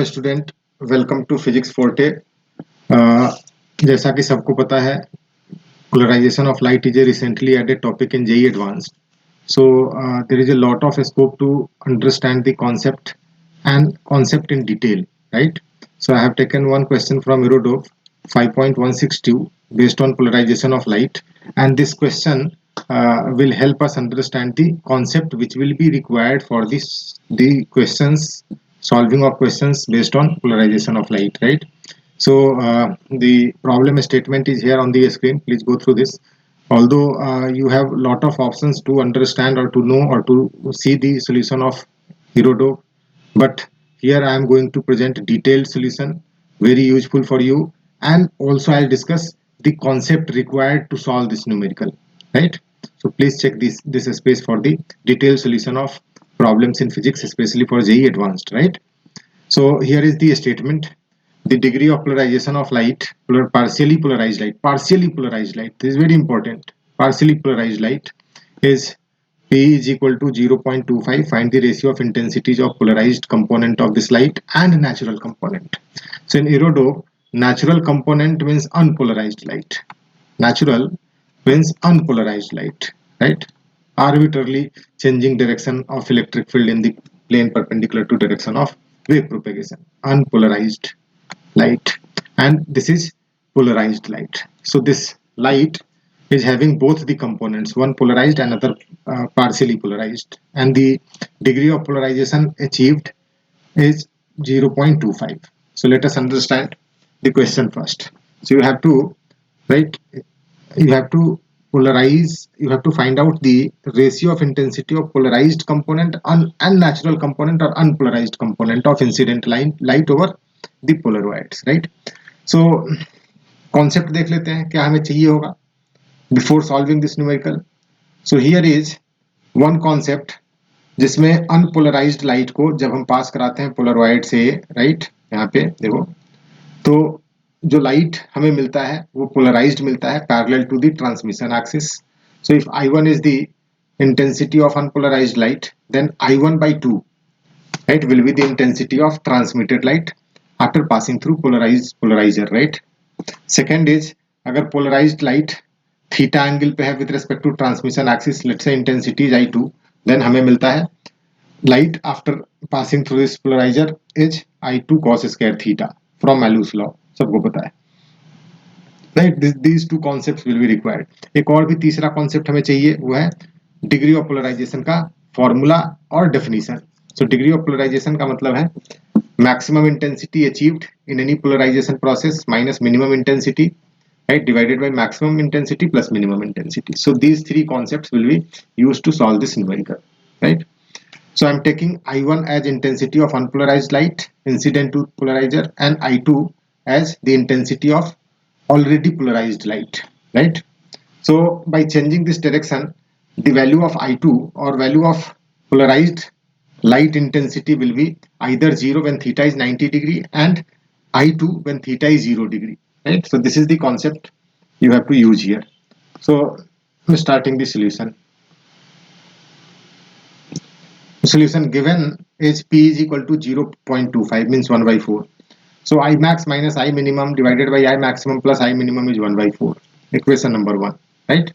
Hello student, welcome to physics forte. जैसा कि सबको पता है, polarisation of light is a recently added topic in JEE Advanced. So there is a lot of scope to understand the concept in detail, right? So I have taken one question from Irodov 5.162 based on polarization of light, and this question will help us understand the concept which will be required for the questions solving of questions based on polarization of light, right? So the problem statement is here on the screen. Please go through this. Although you have a lot of options to understand or to know or to see the solution of Irodov, but here I am going to present a detailed solution, very useful for you, and also I'll discuss the concept required to solve this numerical, right? So please check this space for the detailed solution of problems in physics, especially for JEE Advanced, right? So here is the statement. The degree of polarization of light, partially polarized light, this is very important. Partially polarized light is P is equal to 0.25. Find the ratio of intensities of polarized component of this light and natural component. So in Irodov, natural component means unpolarized light. Natural means unpolarized light, right? Arbitrarily changing direction of electric field in the plane perpendicular to direction of wave propagation. Unpolarized light, and this is polarized light. So this light is having both the components, one polarized and another partially polarized, and the degree of polarization achieved is 0.25. So let us understand the question first. So you have to write, you have to you have to find out the ratio of intensity of polarized component and natural component or unpolarized component of incident light over the polaroids, right? So concept देख लेते हैं क्या हमें चाहिए होगा before solving this numerical. So here is one concept जिसमें unpolarized light को जब हम पास कराते हैं पोलरॉइड से, राइट? यहाँ पे देखो, तो जो लाइट हमें मिलता है वो पोलराइज्ड मिलता है parallel to the transmission axis. So if I1 is the intensity of unpolarized light, then I1 by 2, right, will be the intensity of transmitted light after passing through polarizer, right? Second is, अगर polarized light theta angle पे है with respect to transmission axis, let's say intensity is I2, then हमें मिलता है light after passing through this polarizer is I2 cos square theta from Malus law, सबको पता है, right? These two concepts will be required. एक और भी तीसरा concept हमें चाहिए, वो है degree of polarization का formula और definition. So degree of polarization का मतलब है maximum intensity achieved in any polarization process minus minimum intensity, right, divided by maximum intensity plus minimum intensity. So these three concepts will be used to solve this numerical, right? So I'm taking I1 as intensity of unpolarized light incident to polarizer and I2 as the intensity of already polarized light, right? So by changing this direction, the value of I2 or value of polarized light intensity will be either 0 when theta is 90 degree and I2 when theta is 0 degree, right? So this is the concept you have to use here. So starting the solution. Solution given is P is equal to 0.25, means 1 by 4. So I max minus I minimum divided by I maximum plus I minimum is 1 by 4. Equation number 1, right?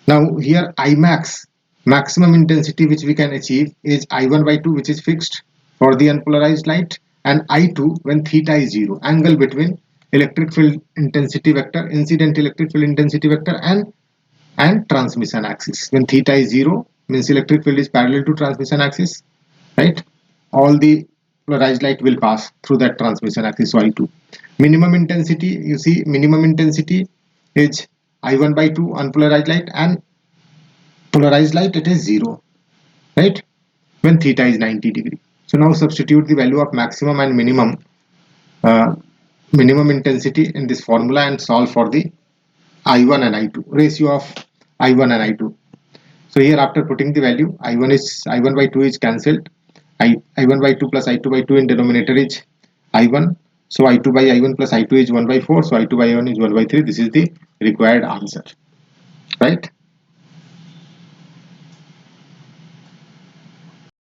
Now here I max, maximum intensity which we can achieve is I1 by 2, which is fixed for the unpolarized light, and I2 when theta is 0, angle between electric field intensity vector, incident electric field intensity vector and transmission axis. When theta is 0 means electric field is parallel to transmission axis, right? All the polarized light will pass through that transmission axis. So I2 minimum intensity, you see minimum intensity is I1 by 2 unpolarized light, and polarized light it is 0, right, when theta is 90 degree. So now substitute the value of maximum and minimum intensity in this formula and solve for the I1 and I2, ratio of I1 and I2. So here after putting the value, I1 by 2 is cancelled. I1 by 2 plus I2 by 2 in denominator is I1. So I2 by I1 plus I2 is 1 by 4. So I2 by I1 is 1 by 3. This is the required answer, right?